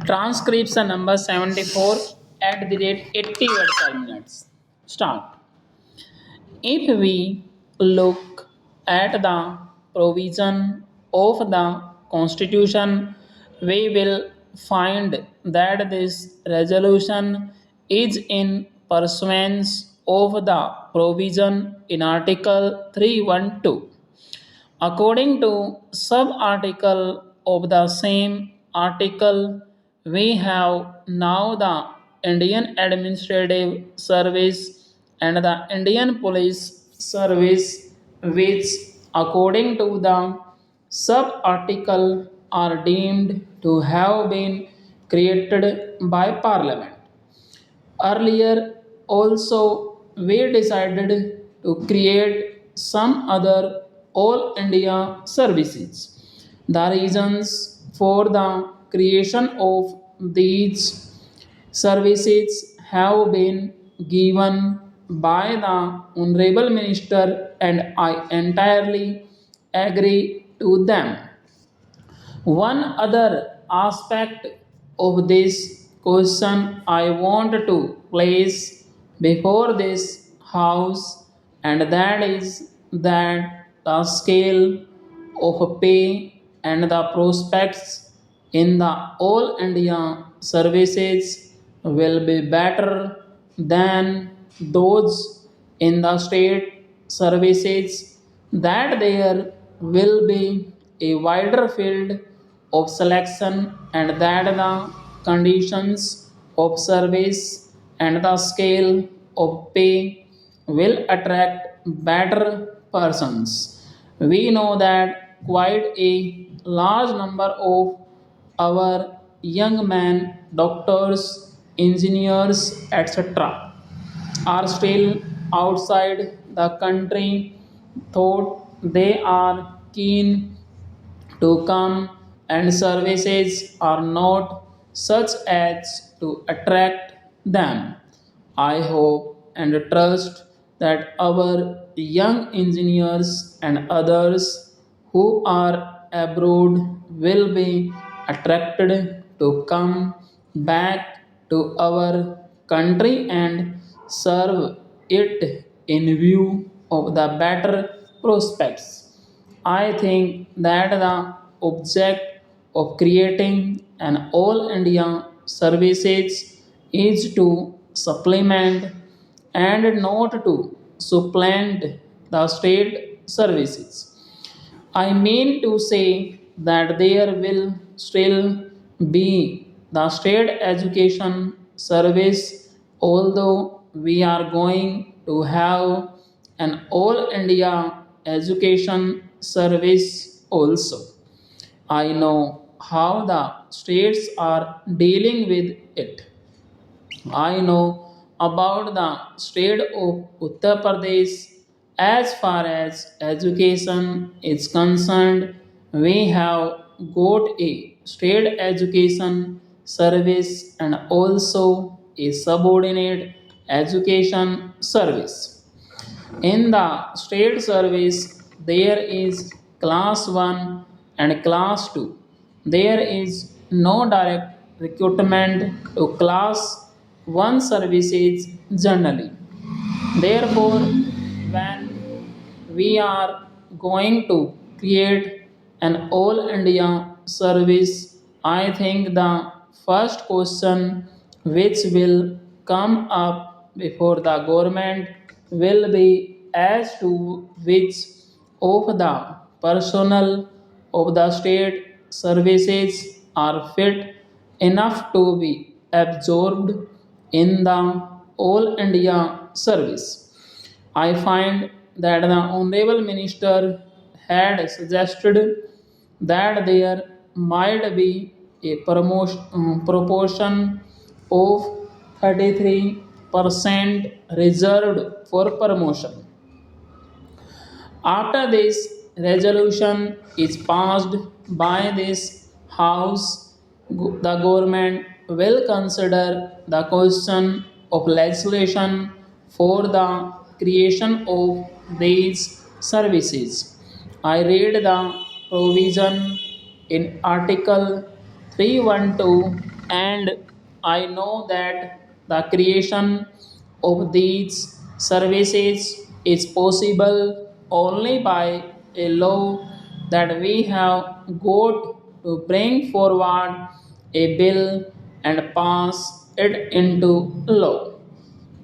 Transcription number 74 at the rate 80 word per minute. Start. If we look at the provision of the Constitution, we will find that this resolution is in pursuance of the provision in Article 312. According to sub-article of the same article, we have now the Indian Administrative Service and the Indian Police Service, which, according to the sub-article, are deemed to have been created by Parliament. Earlier, also, we decided to create some other All India services. The reasons for the creation of these services have been given by the Honorable Minister, and I entirely agree to them. One other aspect of this question I want to place before this house, and that is that the scale of pay and the prospects in the all India services will be better than those in the state services, that there will be a wider field of selection, and that the conditions of service and the scale of pay will attract better persons. We know that quite a large number of our young men, doctors, engineers, etc., are still outside the country, thought they are keen to come, and services are not such as to attract them. I hope and trust that our young engineers and others who are abroad will be attracted to come back to our country and serve it in view of the better prospects. I think that the object of creating an all India services is to supplement and not to supplant the state services. I mean to say that there will still be the state education service, although we are going to have an all India education service also. I know how the states are dealing with it. I know about the state of Uttar Pradesh. As far as education is concerned, we have got a state education service and also a subordinate education service. In the state service, there is class 1 and class 2. There is no direct recruitment to class 1 services generally. Therefore, when we are going to create an all India service, I think the first question which will come up before the government will be as to which of the personnel of the state services are fit enough to be absorbed in the all India service. I find that the Honorable Minister had suggested that there might be a proportion of 33% reserved for promotion. After this resolution is passed by this House, the government will consider the question of legislation for the creation of these services. I read the provision in Article 312, and I know that the creation of these services is possible only by a law that we have got to bring forward a bill and pass it into law.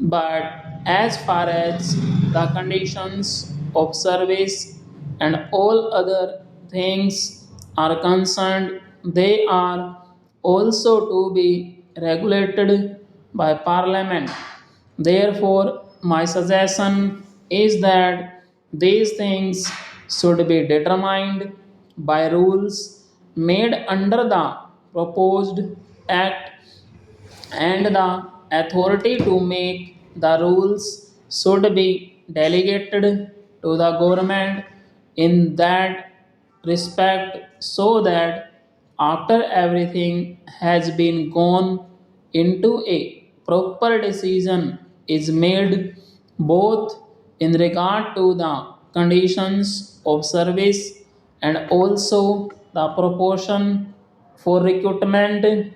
But as far as the conditions of service and all other things are concerned, they are also to be regulated by Parliament. Therefore, my suggestion is that these things should be determined by rules made under the proposed act, and the authority to make the rules should be delegated to the government in that respect, so that after everything has been gone into, a proper decision is made both in regard to the conditions of service and also the proportion for recruitment,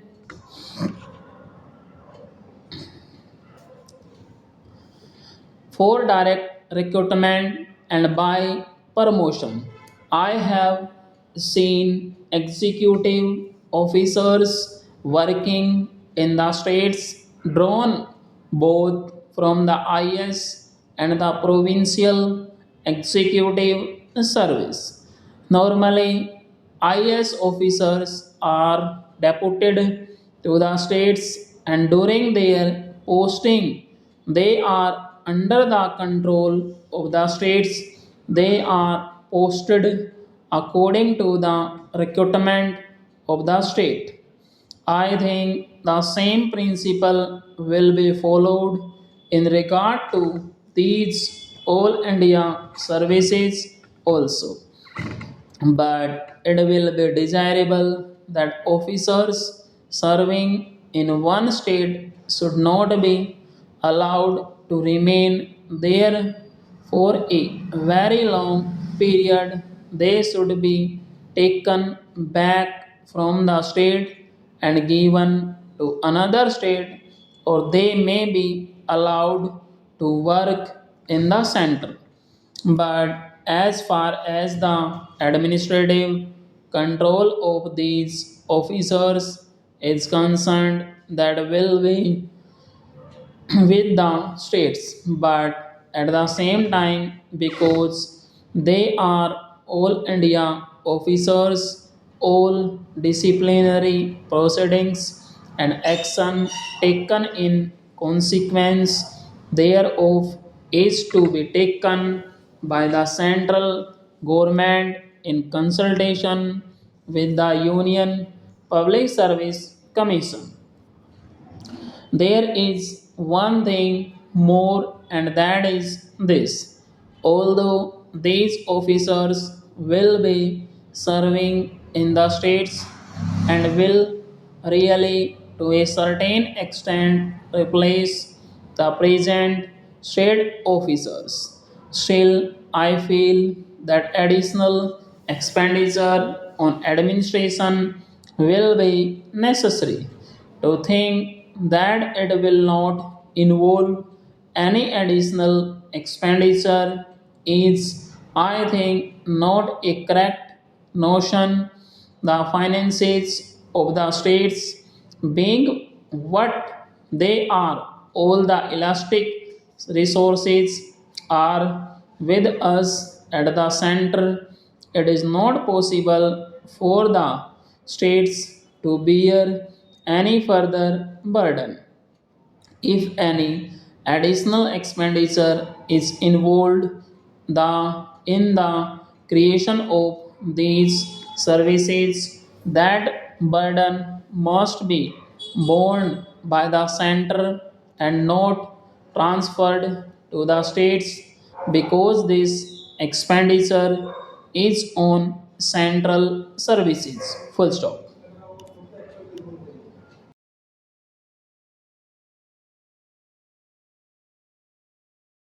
for direct recruitment and by promotion. I have seen executive officers working in the states drawn both from the IS and the provincial executive service. Normally, IS officers are deputed to the states, and during their posting they are under the control of the states. They are posted according to the recruitment of the state. I think the same principle will be followed in regard to these all India services also. But it will be desirable that officers serving in one state should not be allowed to remain there for a very long period. They should be taken back from the state and given to another state, or they may be allowed to work in the center. But as far as the administrative control of these officers is concerned, that will be with the states. But at the same time, because they are all India officers, all disciplinary proceedings and action taken in consequence thereof is to be taken by the central government in consultation with the Union Public Service Commission. There is one thing more, and that is this: although these officers will be serving in the states and will really, to a certain extent, replace the present state officers, still, I feel that additional expenditure on administration will be necessary. To think that it will not involve any additional expenditure is, I think, not a correct notion. The finances of the states being what they are, all the elastic resources are with us at the center. It is not possible for the states to bear any further burden. If any additional expenditure is involved in the creation of these services, that burden must be borne by the center and not transferred to the states, because this expenditure is on central services. Full stop.